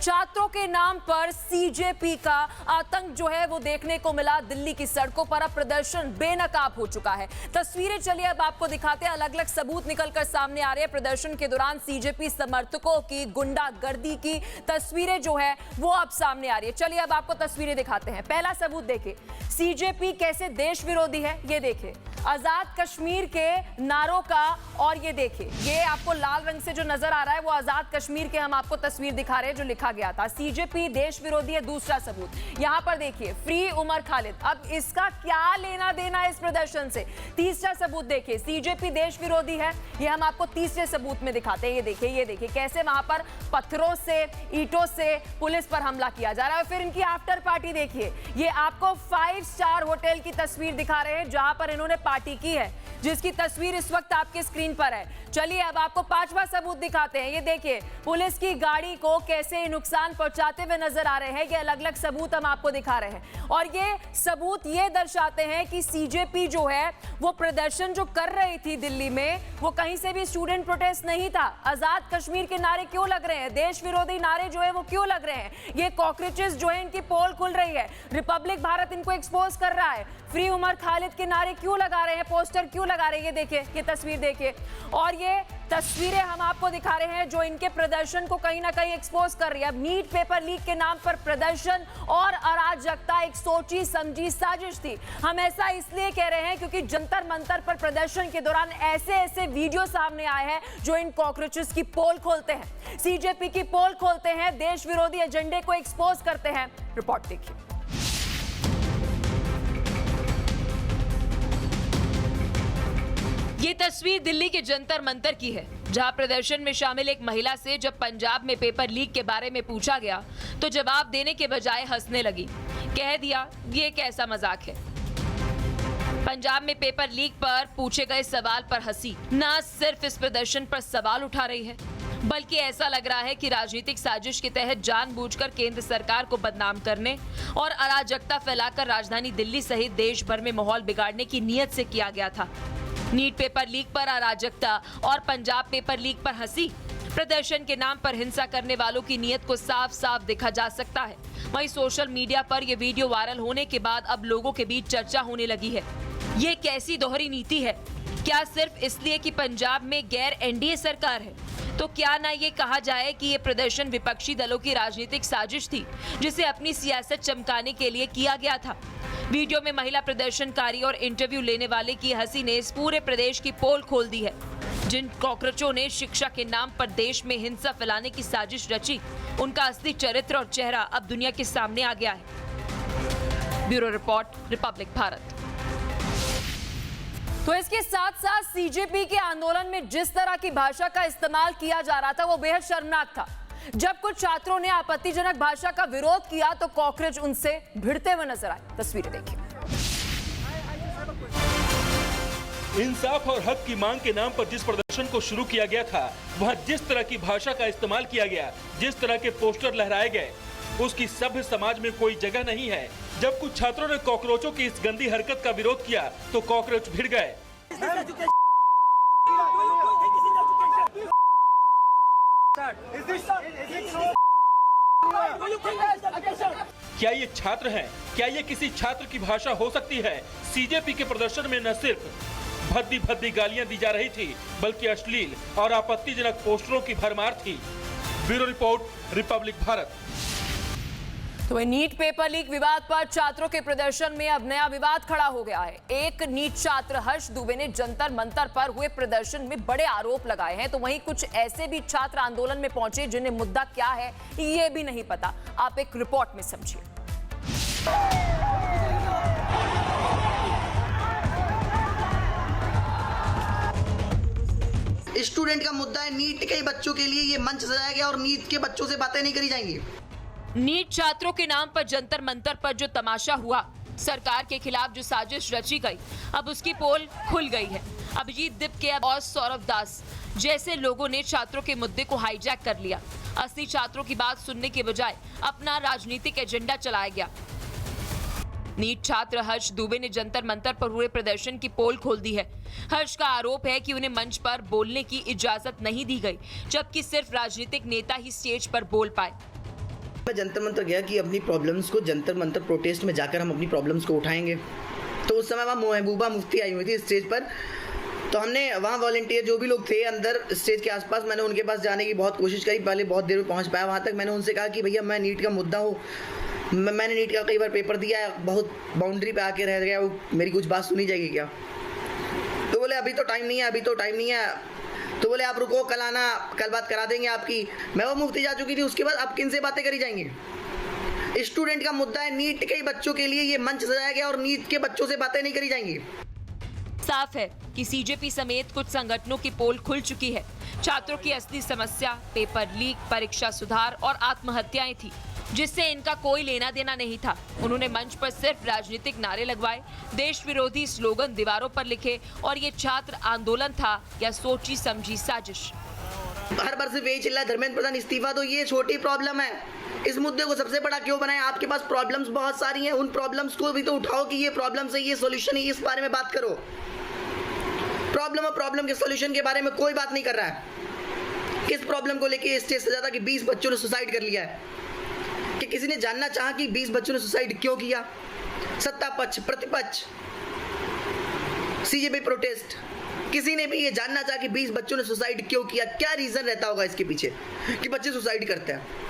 छात्रों के नाम पर सीजेपी का आतंक जो है वो देखने को मिला। दिल्ली की सड़कों पर अब प्रदर्शन बेनकाब हो चुका है। तस्वीरें चलिए अब आपको दिखाते हैं। अलग अलग सबूत निकलकर सामने आ रहे हैं। प्रदर्शन के दौरान सीजेपी समर्थकों की गुंडागर्दी की तस्वीरें जो है वो अब सामने आ रही है। चलिए अब आपको तस्वीरें दिखाते हैं। पहला सबूत देखिए, सीजेपी कैसे देश विरोधी है। ये देखिए आजाद कश्मीर के नारों का, और ये देखिए ये आपको लाल रंग से जो नजर आ रहा है वो आजाद कश्मीर के हम आपको तस्वीर दिखा रहे हैं जो लिखा गया था। सीजेपी देश विरोधी है। दूसरा सबूत यहां पर देखिए, फ्री उमर खालिद। अब इसका क्या लेना देना है इस प्रदर्शन से। तीसरा सबूत देखिए, सीजेपी देश विरोधी है। ये हम आपको तीसरे सबूत में दिखाते हैं। ये देखिए कैसे वहां पर पत्थरों से, ईंटों से पुलिस पर हमला किया जा रहा है। फिर इनकी आफ्टर पार्टी देखिए, ये आपको 5 स्टार होटल की तस्वीर दिखा रहे हैं जहां पर इन्होंने पार्टी की है, जिसकी तस्वीर इस वक्त आपके स्क्रीन पर है। चलिए अब आपको पांचवा सबूत दिखाते हैं। ये देखिए पुलिस की गाड़ी को कैसे नुकसान पहुंचाते हुए नजर आ रहे हैं। ये अलग अलग सबूत हम आपको दिखा रहे हैं और ये सबूत ये दर्शाते हैं कि सीजेपी जो है वो प्रदर्शन जो कर रही थी दिल्ली में, वो कहीं से भी स्टूडेंट प्रोटेस्ट नहीं था। आजाद कश्मीर के नारे क्यों लग रहे हैं, देश विरोधी नारे जो है वो क्यों लग रहे हैं। ये कॉकरोचेस जो है इनकी पोल खुल रही है। रिपब्लिक भारत इनको एक्सपोज कर रहा है। फ्री उमर खालिद के नारे क्यों लगा रहे हैं, पोस्टर क्यों लगा रहे हैं। ये देखिए, ये तस्वीर देखिए और ये तस्वीरें हम आपको दिखा रहे हैं जो इनके प्रदर्शन को कहीं ना कहीं एक्सपोज कर रही है। अब नीट पेपर लीक के नाम पर प्रदर्शन और अराजकता एक सोची समझी साजिश थी। हम ऐसा इसलिए कह रहे हैं क्योंकि जंतर मंतर पर प्रदर्शन के दौरान ऐसे वीडियो सामने आए हैं जो इन कॉकरोचेस की पोल खोलते हैं, सीजेपी की पोल खोलते हैं, देश विरोधी एजेंडे को एक्सपोज करते हैं। रिपोर्ट देखिए। ये तस्वीर दिल्ली के जंतर मंतर की है, जहां प्रदर्शन में शामिल एक महिला से जब पंजाब में पेपर लीक के बारे में पूछा गया तो जवाब देने के बजाय हंसने लगी। कह दिया ये कैसा मजाक है। पंजाब में पेपर लीक पर पूछे गए सवाल पर हंसी। न सिर्फ इस प्रदर्शन पर सवाल उठा रही है, बल्कि ऐसा लग रहा है कि राजनीतिक साजिश के तहत जानबूझकर केंद्र सरकार को बदनाम करने और अराजकता फैलाकर राजधानी दिल्ली सहित देश भर में माहौल बिगाड़ने की नीयत से किया गया था। नीट पेपर लीक पर अराजकता और पंजाब पेपर लीक पर हंसी। प्रदर्शन के नाम पर हिंसा करने वालों की नीयत को साफ साफ देखा जा सकता है। वहीं सोशल मीडिया पर यह वीडियो वायरल होने के बाद अब लोगों के बीच चर्चा होने लगी है। ये कैसी दोहरी नीति है? क्या सिर्फ इसलिए कि पंजाब में गैर एनडीए सरकार है? तो क्या ना ये कहा जाए कि ये प्रदर्शन विपक्षी दलों की राजनीतिक साजिश थी जिसे अपनी सियासत चमकाने के लिए किया गया था। वीडियो में महिला प्रदर्शनकारी और इंटरव्यू लेने वाले की हंसी ने इस पूरे प्रदेश की पोल खोल दी है। जिन कॉकरोचों ने शिक्षा के नाम पर देश में हिंसा फैलाने की साजिश रची, उनका असली चरित्र और चेहरा अब दुनिया के सामने आ गया है। Bureau report, Republic Bharat. तो इसके साथ साथ सीजेपी के आंदोलन में जिस तरह की भाषा का इस्तेमाल किया जा रहा था वो बेहद शर्मनाक था। जब कुछ छात्रों ने आपत्तिजनक भाषा का विरोध किया तो कॉकरोच उनसे भिड़ते हुए नजर आए। तस्वीरें देखिए। इंसाफ और हक की मांग के नाम पर जिस प्रदर्शन को शुरू किया गया था, वहां जिस तरह की भाषा का इस्तेमाल किया गया, जिस तरह के पोस्टर लहराए गए, उसकी सभ्य समाज में कोई जगह नहीं है। जब कुछ छात्रों ने कॉकरोचों की इस गंदी हरकत का विरोध किया तो कॉकरोच भिड़ गए। क्या ये छात्र हैं? क्या ये किसी छात्र की भाषा हो सकती है? सीजेपी के प्रदर्शन में न सिर्फ भद्दी भद्दी गालियां दी जा रही थी, बल्कि अश्लील और आपत्तिजनक पोस्टरों की भरमार थी। Bureau report, Republic Bharat. तो नीट पेपर लीक विवाद पर छात्रों के प्रदर्शन में अब नया विवाद खड़ा हो गया है। एक नीट छात्र हर्ष दुबे ने जंतर मंतर पर हुए प्रदर्शन में बड़े आरोप लगाए हैं, तो वहीं कुछ ऐसे भी छात्र आंदोलन में पहुंचे जिन्हें मुद्दा क्या है ये भी नहीं पता। आप एक रिपोर्ट में समझिए। स्टूडेंट का मुद्दा है नीट के बच्चों के लिए ये मंच सजाया गया और नीट के बच्चों से बातें नहीं करी जाएंगी। नीट छात्रों के नाम पर जंतर मंतर पर जो तमाशा हुआ, सरकार के खिलाफ जो साजिश रची गई, अब उसकी पोल खुल गई है। अभिजीत दिपके और सौरभ दास जैसे लोगों ने छात्रों के मुद्दे को हाईजैक कर लिया। असली छात्रों की बात सुनने के बजाय अपना राजनीतिक एजेंडा चलाया गया। नीट छात्र हर्ष दुबे ने जंतर मंतर पर हुए प्रदर्शन की पोल खोल दी है। हर्ष का आरोप है कि उन्हें मंच पर बोलने की इजाजत नहीं दी गई, जबकि सिर्फ राजनीतिक नेता ही स्टेज पर बोल पाए। मैं जंतर मंतर गया कि अपनी प्रॉब्लम्स को जंतर मंतर प्रोटेस्ट में जाकर हम अपनी प्रॉब्लम्स को उठाएंगे। तो उस समय वहाँ महबूबा मुफ्ती आई हुई थी स्टेज पर, तो हमने वहाँ वॉलंटियर जो भी लोग थे अंदर स्टेज के आसपास, मैंने उनके पास जाने की बहुत कोशिश करी। पहले बहुत देर में पहुँच पाया वहाँ तक। मैंने उनसे कहा कि भैया मैं नीट का मुद्दा हूँ, मैंने नीट का कई बार पेपर दिया है, बहुत बाउंड्री पे आके रह गया, वो मेरी कुछ बात सुनी जाएगी क्या? तो बोले अभी तो टाइम नहीं है, अभी तो टाइम नहीं है। तो बोले आप रुको, कल आना, कल बात करा देंगे आपकी। मैं वो मुफ्ती जा चुकी थी, उसके बाद अब किन से बातें करी जाएंगी? स्टूडेंट का मुद्दा है, नीट के बच्चों के लिए ये मंच सजाया गया और नीट के बच्चों से बातें नहीं करी जाएंगी। साफ है कि सीजेपी समेत कुछ संगठनों की पोल खुल चुकी है। छात्रों की असली समस्या पेपर लीक, परीक्षा सुधार और आत्महत्याएं थी, जिससे इनका कोई लेना देना नहीं था। उन्होंने मंच पर सिर्फ राजनीतिक नारे लगवाए, देश विरोधी स्लोगन दीवारों पर लिखे और ये छात्र आंदोलन था या सोची समझी साजिश। हर बार सिर्फ यही चिल्ला धर्मेंद्र प्रधान इस्तीफा दो, ये छोटी प्रॉब्लम है। इस मुद्दे को सबसे बड़ा क्यों बनाए? आपके पास प्रॉब्लम्स बहुत सारी हैं, उन प्रॉब्लम्स को भी तो उठाओ कि ये प्रॉब्लम्स है, ये सॉल्यूशन है, इस बारे में बात करो। प्रॉब्लम और प्रॉब्लम के सॉल्यूशन के बारे में कोई बात नहीं कर रहा है। किस प्रॉब्लम को लेके स्टेज से ज्यादा कि 20 बच्चों ने सुसाइड कर लिया है, कि किसी ने जानना चाहा कि 20 बच्चों ने सुसाइड क्यों किया? सत्ता पक्ष, प्रतिपक्ष, सीजेपी प्रोटेस्ट, किसी ने भी ये जानना चाहा कि 20 बच्चों ने सुसाइड क्यों किया? क्या रीजन रहता होगा इसके पीछे कि बच्चे सुसाइड करते हैं?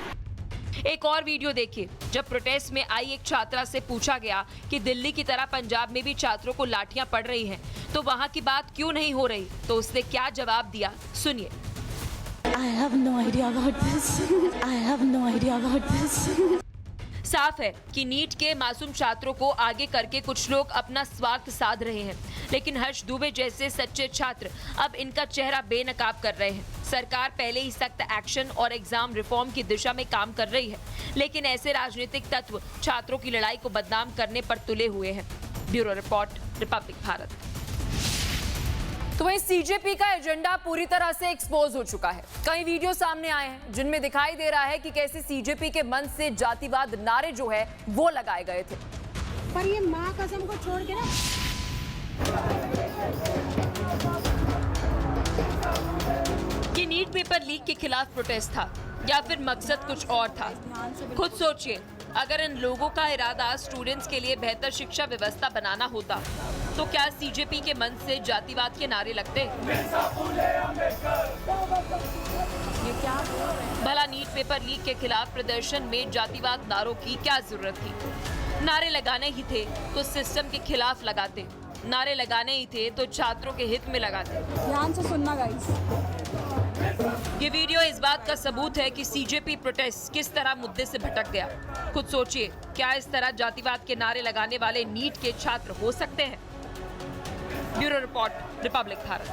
एक और वीडियो देखिए, जब प्रोटेस्ट में आई एक छात्रा से पूछा गया कि दिल्ली की तरह पंजाब में भी छात्रों को लाठियां पड़ रही हैं, तो वहां की बात क्यों नहीं हो रही, तो उसने क्या जवाब दिया, सुनिए। I have no idea about this. I have no idea about this. साफ है कि नीट के मासूम छात्रों को आगे करके कुछ लोग अपना स्वार्थ साध रहे हैं, लेकिन हर्ष दुबे जैसे सच्चे छात्र अब इनका चेहरा बेनकाब कर रहे हैं। सरकार पहले ही सख्त एक्शन और एग्जाम रिफॉर्म की दिशा में काम कर रही है, लेकिन ऐसे राजनीतिक तत्व छात्रों की लड़ाई को बदनाम करने पर तुले हुए हैं। Bureau report, Republic Bharat. तो वहीं सीजेपी का एजेंडा पूरी तरह से एक्सपोज हो चुका है। कई वीडियो सामने आए हैं जिनमें दिखाई दे रहा है कि कैसे सीजेपी के मंच से जातिवाद नारे जो है वो लगाए गए थे। पर ये माँ कसम को छोड़ के ना, ये नीट पेपर लीक के खिलाफ प्रोटेस्ट था या फिर मकसद कुछ और था? खुद सोचिए, अगर इन लोगों का इरादा स्टूडेंट्स के लिए बेहतर शिक्षा व्यवस्था बनाना होता तो क्या सीजेपी के मंच से जातिवाद के नारे लगते? ये क्या? भला नीट पेपर लीक के खिलाफ प्रदर्शन में जातिवाद नारों की क्या जरूरत थी? नारे लगाने ही थे तो सिस्टम के खिलाफ लगाते, नारे लगाने ही थे तो छात्रों के हित में लगाते। ध्यान से सुनना गाइस। ये वीडियो इस बात का सबूत है कि सीजेपी प्रोटेस्ट किस तरह मुद्दे से भटक गया। खुद सोचिए, क्या इस तरह जातिवाद के नारे लगाने वाले नीट के छात्र हो सकते हैं? Bureau report, Republic Bharat.